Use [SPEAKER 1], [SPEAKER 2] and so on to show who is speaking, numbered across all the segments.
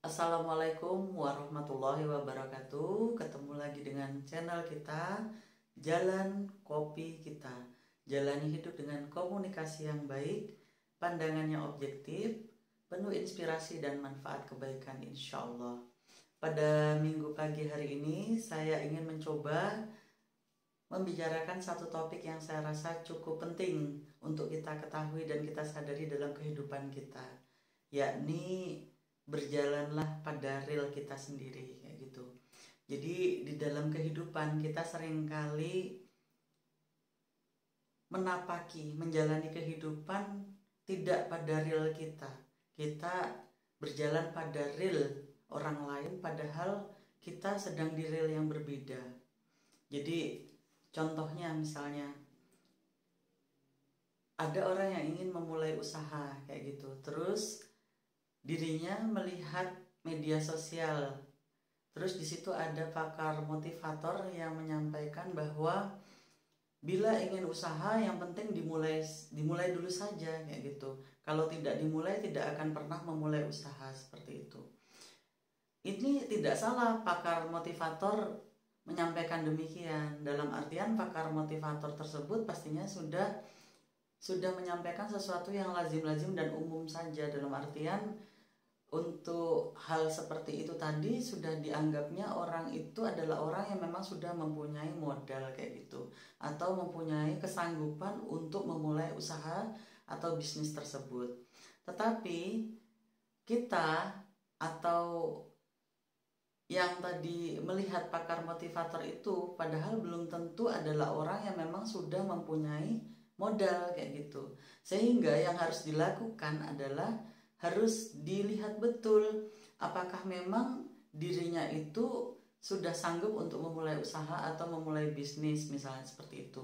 [SPEAKER 1] Assalamualaikum warahmatullahi wabarakatuh. Ketemu lagi dengan channel kita Jalan Kopi Kita. Jalani hidup dengan komunikasi yang baik, pandangannya objektif, penuh inspirasi dan manfaat kebaikan insya Allah. Pada minggu pagi hari ini saya ingin mencoba membicarakan satu topik yang saya rasa cukup penting untuk kita ketahui dan kita sadari dalam kehidupan kita, yakni berjalanlah pada real kita sendiri, kayak gitu. Jadi di dalam kehidupan kita seringkali menjalani kehidupan tidak pada real kita. Kita berjalan pada real orang lain padahal kita sedang di real yang berbeda. Jadi contohnya misalnya ada orang yang ingin memulai usaha kayak gitu, terus dirinya melihat media sosial, terus di situ ada pakar motivator yang menyampaikan bahwa bila ingin usaha yang penting dimulai dulu saja kayak gitu. Kalau tidak dimulai tidak akan pernah memulai usaha seperti itu. Ini tidak salah pakar motivator menyampaikan demikian. Dalam artian pakar motivator tersebut pastinya sudah menyampaikan sesuatu yang lazim-lazim dan umum saja. Dalam artian untuk hal seperti itu tadi sudah dianggapnya orang itu adalah orang yang memang sudah mempunyai modal kayak gitu, atau mempunyai kesanggupan untuk memulai usaha atau bisnis tersebut. Tetapi kita atau yang tadi melihat pakar motivator itu padahal belum tentu adalah orang yang memang sudah mempunyai modal kayak gitu. Sehingga yang harus dilakukan adalah harus dilihat betul apakah memang dirinya itu sudah sanggup untuk memulai usaha atau memulai bisnis misalnya seperti itu.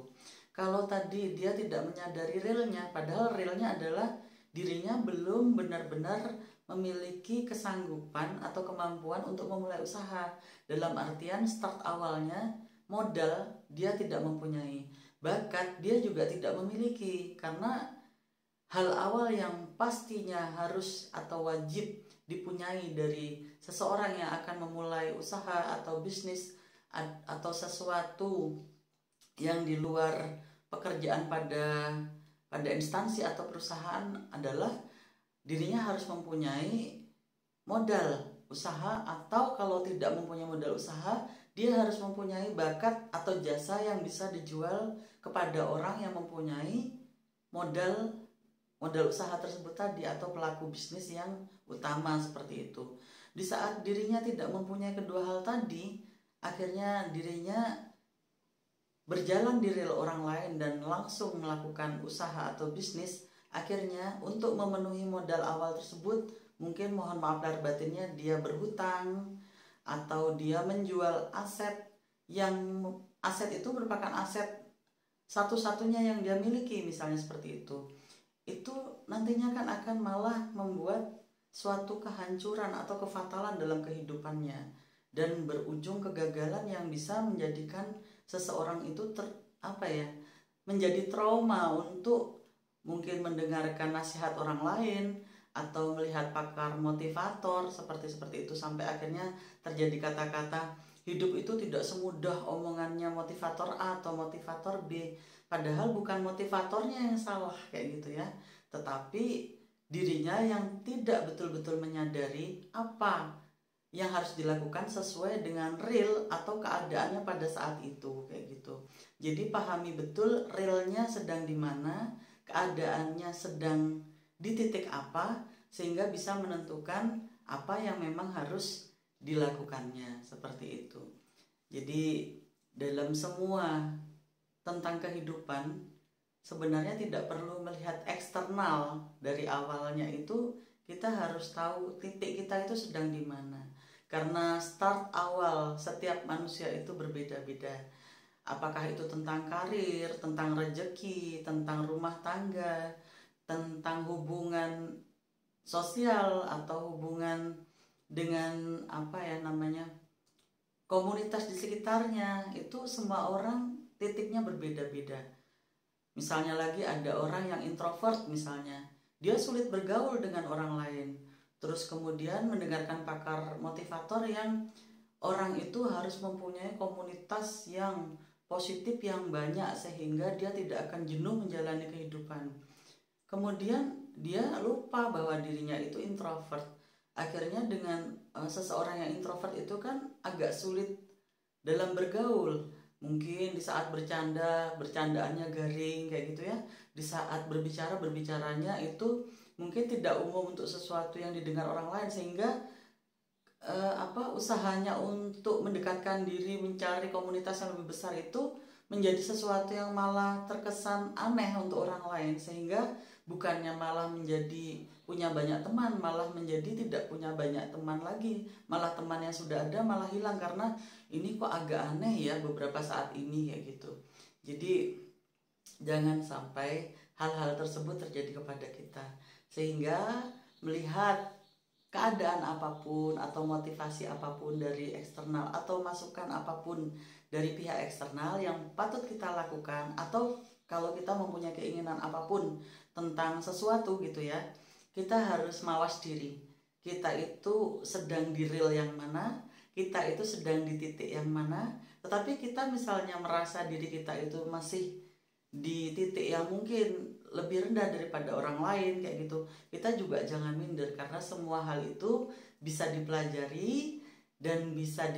[SPEAKER 1] Kalau tadi dia tidak menyadari realnya, padahal realnya adalah dirinya belum benar-benar memiliki kesanggupan atau kemampuan untuk memulai usaha. Dalam artian start awalnya modal dia tidak mempunyai, bakat dia juga tidak memiliki, karena hal awal yang pastinya harus atau wajib dipunyai dari seseorang yang akan memulai usaha atau bisnis atau sesuatu yang di luar pekerjaan pada instansi atau perusahaan adalah dirinya harus mempunyai modal usaha, atau kalau tidak mempunyai modal usaha dia harus mempunyai bakat atau jasa yang bisa dijual kepada orang yang mempunyai modal usaha tersebut tadi atau pelaku bisnis yang utama seperti itu. Di saat dirinya tidak mempunyai kedua hal tadi, akhirnya dirinya berjalan di real orang lain dan langsung melakukan usaha atau bisnis. Akhirnya untuk memenuhi modal awal tersebut, mungkin mohon maaf lahir batinnya dia berhutang atau dia menjual aset, yang aset itu merupakan aset satu-satunya yang dia miliki misalnya seperti itu. Itu nantinya kan akan malah membuat suatu kehancuran atau kefatalan dalam kehidupannya dan berujung kegagalan yang bisa menjadikan seseorang itu menjadi trauma untuk mungkin mendengarkan nasihat orang lain atau melihat pakar motivator seperti itu, sampai akhirnya terjadi kata-kata hidup itu tidak semudah omongannya motivator A atau motivator B. Padahal bukan motivatornya yang salah kayak gitu ya, tetapi dirinya yang tidak betul-betul menyadari apa yang harus dilakukan sesuai dengan real atau keadaannya pada saat itu kayak gitu. Jadi pahami betul realnya sedang di mana, keadaannya sedang di titik apa, sehingga bisa menentukan apa yang memang harus dilakukannya seperti itu. Jadi dalam semua tentang kehidupan sebenarnya tidak perlu melihat eksternal. Dari awalnya itu kita harus tahu titik kita itu sedang di mana, karena start awal setiap manusia itu berbeda-beda. Apakah itu tentang karir, tentang rezeki, tentang rumah tangga, tentang hubungan sosial atau hubungan dengan komunitas di sekitarnya. Itu semua orang titiknya berbeda-beda. Misalnya lagi ada orang yang introvert misalnya, dia sulit bergaul dengan orang lain. Terus kemudian mendengarkan pakar motivator yang orang itu harus mempunyai komunitas yang positif yang banyak sehingga dia tidak akan jenuh menjalani kehidupan. Kemudian dia lupa bahwa dirinya itu introvert. Akhirnya dengan seseorang yang introvert itu kan agak sulit dalam bergaul. Mungkin di saat bercanda, bercandaannya garing kayak gitu ya. Di saat berbicara, berbicaranya itu mungkin tidak umum untuk sesuatu yang didengar orang lain, sehingga usahanya untuk mendekatkan diri mencari komunitas yang lebih besar itu menjadi sesuatu yang malah terkesan aneh untuk orang lain, sehingga bukannya malah menjadi punya banyak teman, malah menjadi tidak punya banyak teman lagi, malah teman yang sudah ada malah hilang karena ini kok agak aneh ya beberapa saat ini kayak gitu. Jadi jangan sampai hal-hal tersebut terjadi kepada kita, sehingga melihat keadaan apapun atau motivasi apapun dari eksternal atau masukan apapun dari pihak eksternal yang patut kita lakukan, atau kalau kita mempunyai keinginan apapun tentang sesuatu gitu ya, kita harus mawas diri. Kita itu sedang di real yang mana, kita itu sedang di titik yang mana. Tetapi kita misalnya merasa diri kita itu masih di titik yang mungkin lebih rendah daripada orang lain kayak gitu, kita juga jangan minder, karena semua hal itu bisa dipelajari dan bisa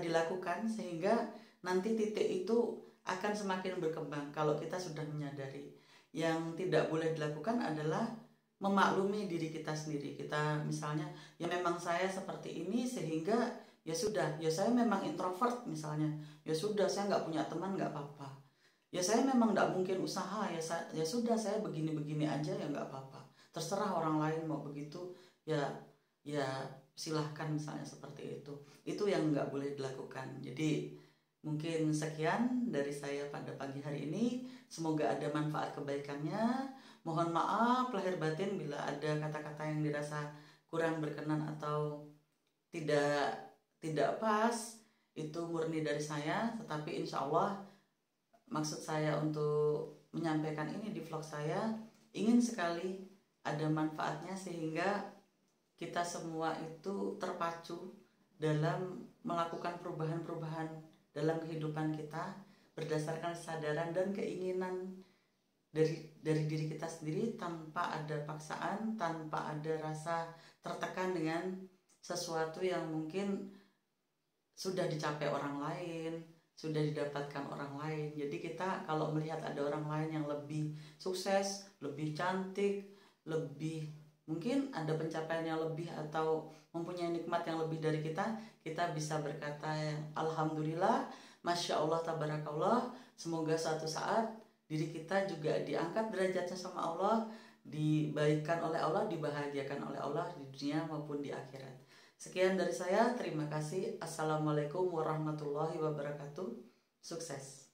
[SPEAKER 1] dilakukan, sehingga nanti titik itu akan semakin berkembang kalau kita sudah menyadari. Yang tidak boleh dilakukan adalah memaklumi diri kita sendiri. Kita misalnya, ya memang saya seperti ini sehingga ya sudah, ya saya memang introvert misalnya, ya sudah saya nggak punya teman nggak apa-apa. Ya saya memang tidak mungkin usaha, ya sudah saya begini-begini aja ya nggak apa-apa. Terserah orang lain mau begitu, ya silahkan misalnya seperti itu. Itu yang nggak boleh dilakukan. Jadi mungkin sekian dari saya pada pagi hari ini. Semoga ada manfaat kebaikannya. Mohon maaf lahir batin bila ada kata-kata yang dirasa kurang berkenan atau tidak pas. Itu murni dari saya, tetapi insya Allah maksud saya untuk menyampaikan ini di vlog saya ingin sekali ada manfaatnya, sehingga kita semua itu terpacu dalam melakukan perubahan-perubahan dalam kehidupan kita berdasarkan kesadaran dan keinginan dari diri kita sendiri, tanpa ada paksaan, tanpa ada rasa tertekan dengan sesuatu yang mungkin sudah dicapai orang lain, sudah didapatkan orang lain. Jadi kita kalau melihat ada orang lain yang lebih sukses, lebih cantik, lebih mungkin ada pencapaian yang lebih atau mempunyai nikmat yang lebih dari kita bisa berkata alhamdulillah, masya Allah, tabarakallah. Semoga suatu saat diri kita juga diangkat derajatnya sama Allah, dibaikkan oleh Allah, dibahagiakan oleh Allah di dunia maupun di akhirat. Sekian dari saya, terima kasih. Assalamualaikum warahmatullahi wabarakatuh. Sukses.